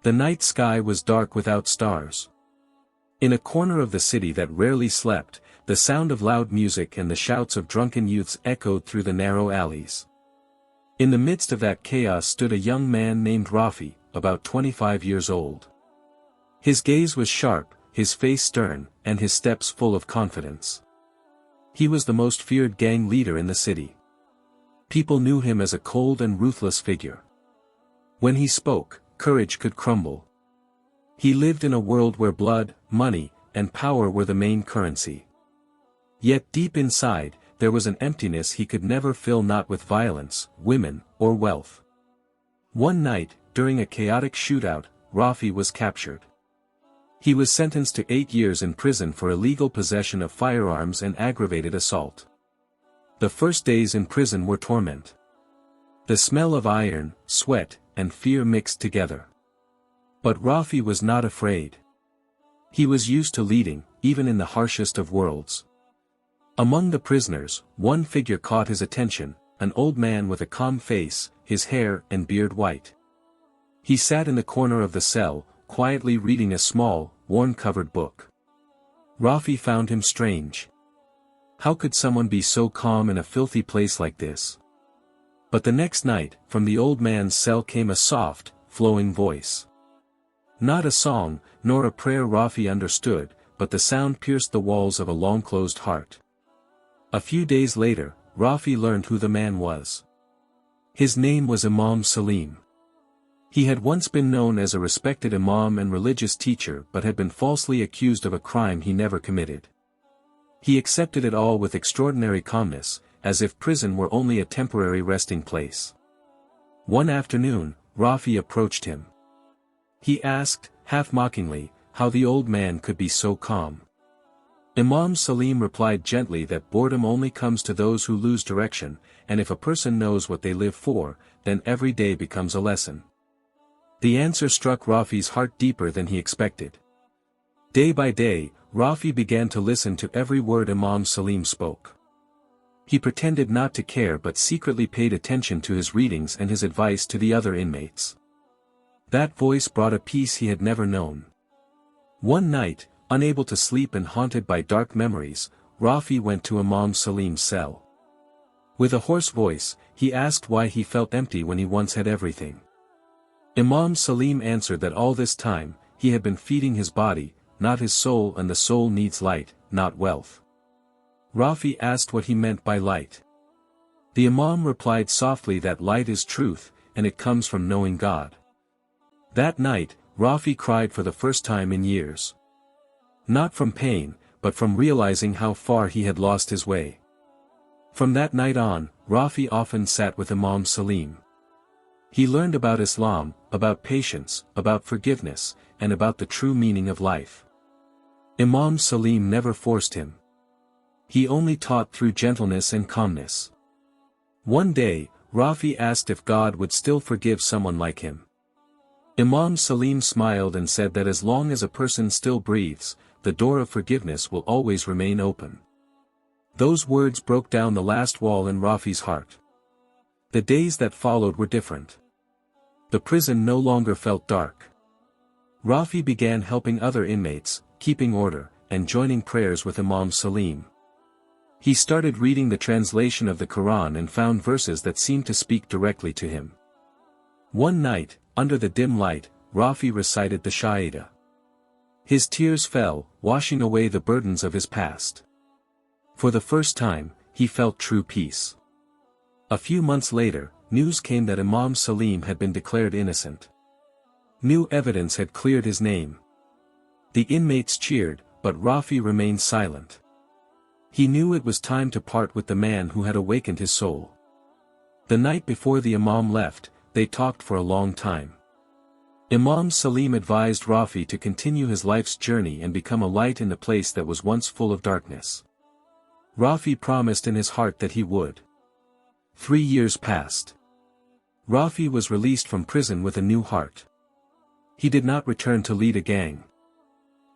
The night sky was dark without stars. In a corner of the city that rarely slept, the sound of loud music and the shouts of drunken youths echoed through the narrow alleys. In the midst of that chaos stood a young man named Rafi, about 25 years old. His gaze was sharp, his face stern, and his steps full of confidence. He was the most feared gang leader in the city. People knew him as a cold and ruthless figure. When he spoke, courage could crumble. He lived in a world where blood, money, and power were the main currency. Yet deep inside, there was an emptiness he could never fill, not with violence, women, or wealth. One night, during a chaotic shootout, Rafi was captured. He was sentenced to 8 years in prison for illegal possession of firearms and aggravated assault. The first days in prison were torment. The smell of iron, sweat, and fear mixed together. But Rafi was not afraid. He was used to leading, even in the harshest of worlds. Among the prisoners, one figure caught his attention, an old man with a calm face, his hair and beard white. He sat in the corner of the cell, quietly reading a small, worn-covered book. Rafi found him strange. How could someone be so calm in a filthy place like this? But the next night, from the old man's cell came a soft, flowing voice. Not a song, nor a prayer Rafi understood, but the sound pierced the walls of a long-closed heart. A few days later, Rafi learned who the man was. His name was Imam Salim. He had once been known as a respected imam and religious teacher, but had been falsely accused of a crime he never committed. He accepted it all with extraordinary calmness, as if prison were only a temporary resting place. One afternoon, Rafi approached him. He asked, half mockingly, how the old man could be so calm. Imam Salim replied gently that boredom only comes to those who lose direction, and if a person knows what they live for, then every day becomes a lesson. The answer struck Rafi's heart deeper than he expected. Day by day, Rafi began to listen to every word Imam Salim spoke. He pretended not to care but secretly paid attention to his readings and his advice to the other inmates. That voice brought a peace he had never known. One night, unable to sleep and haunted by dark memories, Rafi went to Imam Salim's cell. With a hoarse voice, he asked why he felt empty when he once had everything. Imam Salim answered that all this time, he had been feeding his body, not his soul, and the soul needs light, not wealth. Rafi asked what he meant by light. The Imam replied softly that light is truth, and it comes from knowing God. That night, Rafi cried for the first time in years. Not from pain, but from realizing how far he had lost his way. From that night on, Rafi often sat with Imam Salim. He learned about Islam, about patience, about forgiveness, and about the true meaning of life. Imam Salim never forced him. He only taught through gentleness and calmness. One day, Rafi asked if God would still forgive someone like him. Imam Salim smiled and said that as long as a person still breathes, the door of forgiveness will always remain open. Those words broke down the last wall in Rafi's heart. The days that followed were different. The prison no longer felt dark. Rafi began helping other inmates, keeping order, and joining prayers with Imam Salim. He started reading the translation of the Quran and found verses that seemed to speak directly to him. One night, under the dim light, Rafi recited the Shahida. His tears fell, washing away the burdens of his past. For the first time, he felt true peace. A few months later, news came that Imam Salim had been declared innocent. New evidence had cleared his name. The inmates cheered, but Rafi remained silent. He knew it was time to part with the man who had awakened his soul. The night before the Imam left, they talked for a long time. Imam Salim advised Rafi to continue his life's journey and become a light in the place that was once full of darkness. Rafi promised in his heart that he would. 3 years passed. Rafi was released from prison with a new heart. He did not return to lead a gang.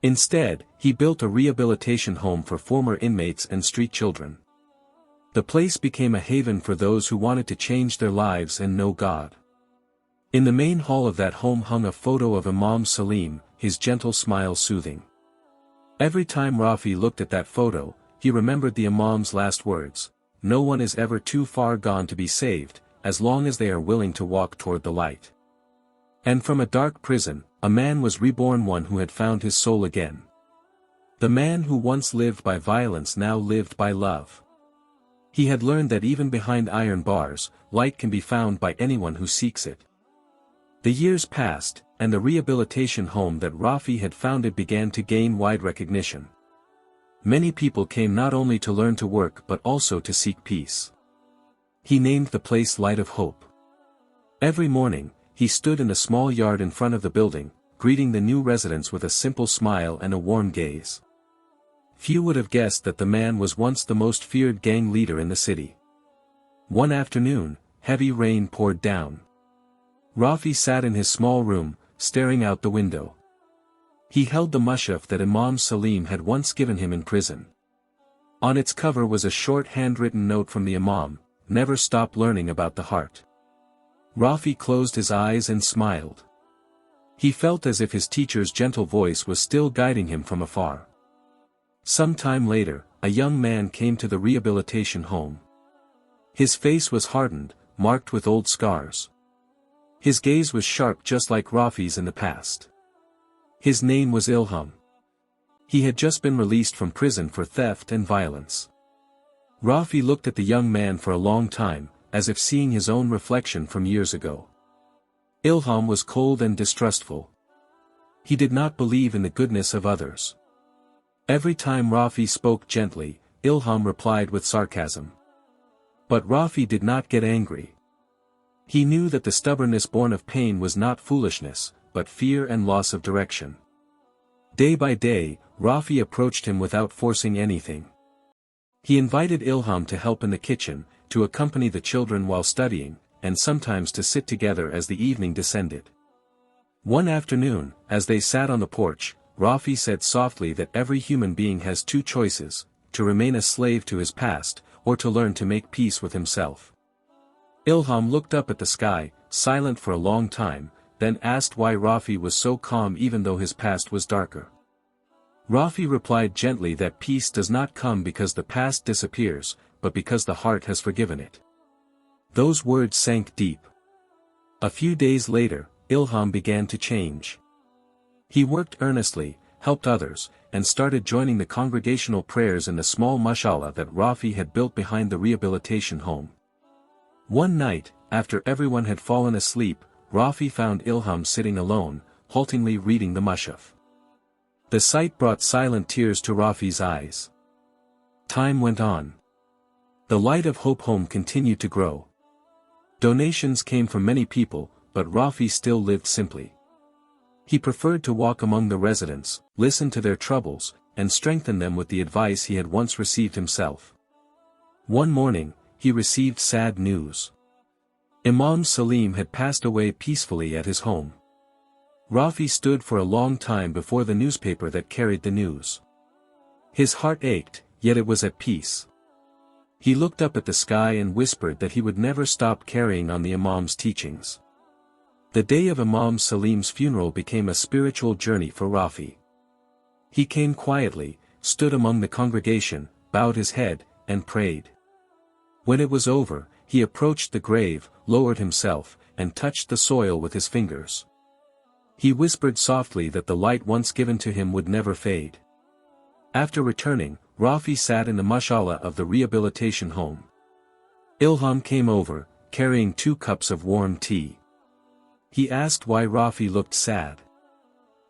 Instead, he built a rehabilitation home for former inmates and street children. The place became a haven for those who wanted to change their lives and know God. In the main hall of that home hung a photo of Imam Salim, his gentle smile soothing. Every time Rafi looked at that photo, he remembered the Imam's last words: "No one is ever too far gone to be saved, as long as they are willing to walk toward the light." And from a dark prison, a man was reborn, one who had found his soul again. The man who once lived by violence now lived by love. He had learned that even behind iron bars, light can be found by anyone who seeks it. The years passed, and the rehabilitation home that Rafi had founded began to gain wide recognition. Many people came not only to learn to work but also to seek peace. He named the place Light of Hope. Every morning, he stood in the small yard in front of the building, greeting the new residents with a simple smile and a warm gaze. Few would have guessed that the man was once the most feared gang leader in the city. One afternoon, heavy rain poured down. Rafi sat in his small room, staring out the window. He held the mushaf that Imam Salim had once given him in prison. On its cover was a short handwritten note from the Imam: "Never stop learning about the heart." Rafi closed his eyes and smiled. He felt as if his teacher's gentle voice was still guiding him from afar. Some time later, a young man came to the rehabilitation home. His face was hardened, marked with old scars. His gaze was sharp just like Rafi's in the past. His name was Ilham. He had just been released from prison for theft and violence. Rafi looked at the young man for a long time, as if seeing his own reflection from years ago. Ilham was cold and distrustful. He did not believe in the goodness of others. Every time Rafi spoke gently, Ilham replied with sarcasm. But Rafi did not get angry. He knew that the stubbornness born of pain was not foolishness, but fear and loss of direction. Day by day, Rafi approached him without forcing anything. He invited Ilham to help in the kitchen, to accompany the children while studying, and sometimes to sit together as the evening descended. One afternoon, as they sat on the porch, Rafi said softly that every human being has two choices: to remain a slave to his past, or to learn to make peace with himself. Ilham looked up at the sky, silent for a long time, then asked why Rafi was so calm even though his past was darker. Rafi replied gently that peace does not come because the past disappears, but because the heart has forgiven it. Those words sank deep. A few days later, Ilham began to change. He worked earnestly, helped others, and started joining the congregational prayers in the small mashallah that Rafi had built behind the rehabilitation home. One night, after everyone had fallen asleep, Rafi found Ilham sitting alone, haltingly reading the mushaf. The sight brought silent tears to Rafi's eyes. Time went on. The Light of Hope home continued to grow. Donations came from many people, but Rafi still lived simply. He preferred to walk among the residents, listen to their troubles, and strengthen them with the advice he had once received himself. One morning, he received sad news. Imam Salim had passed away peacefully at his home. Rafi stood for a long time before the newspaper that carried the news. His heart ached, yet it was at peace. He looked up at the sky and whispered that he would never stop carrying on the Imam's teachings. The day of Imam Salim's funeral became a spiritual journey for Rafi. He came quietly, stood among the congregation, bowed his head, and prayed. When it was over, he approached the grave, lowered himself, and touched the soil with his fingers. He whispered softly that the light once given to him would never fade. After returning, Rafi sat in the mashallah of the rehabilitation home. Ilham came over, carrying 2 cups of warm tea. He asked why Rafi looked sad.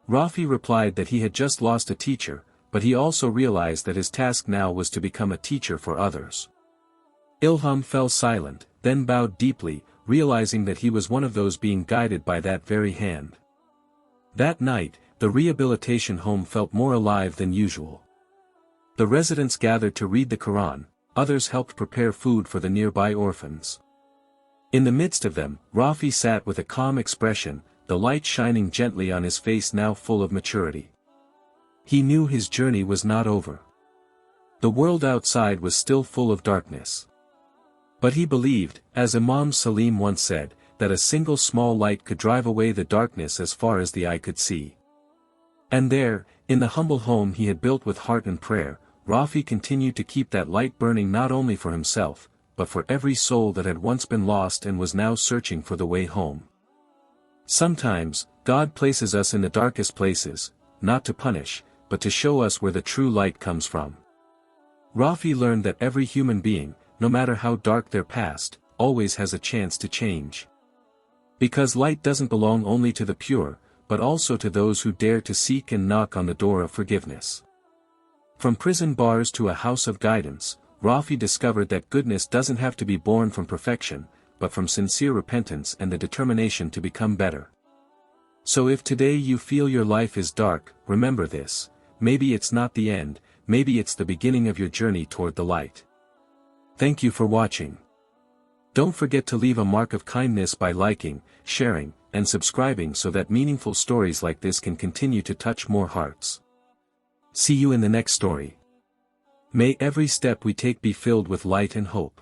Rafi replied that he had just lost a teacher, but he also realized that his task now was to become a teacher for others. Ilham fell silent, then bowed deeply, realizing that he was one of those being guided by that very hand. That night, the rehabilitation home felt more alive than usual. The residents gathered to read the Quran, others helped prepare food for the nearby orphans. In the midst of them, Rafi sat with a calm expression, the light shining gently on his face now full of maturity. He knew his journey was not over. The world outside was still full of darkness. But he believed, as Imam Salim once said, that a single small light could drive away the darkness as far as the eye could see. And there, in the humble home he had built with heart and prayer, Rafi continued to keep that light burning not only for himself, but for every soul that had once been lost and was now searching for the way home. Sometimes, God places us in the darkest places, not to punish, but to show us where the true light comes from. Rafi learned that every human being, no matter how dark their past, always has a chance to change. Because light doesn't belong only to the pure, but also to those who dare to seek and knock on the door of forgiveness. From prison bars to a house of guidance, Rafi discovered that goodness doesn't have to be born from perfection, but from sincere repentance and the determination to become better. So if today you feel your life is dark, remember this: maybe it's not the end, maybe it's the beginning of your journey toward the light. Thank you for watching. Don't forget to leave a mark of kindness by liking, sharing, and subscribing so that meaningful stories like this can continue to touch more hearts. See you in the next story. May every step we take be filled with light and hope.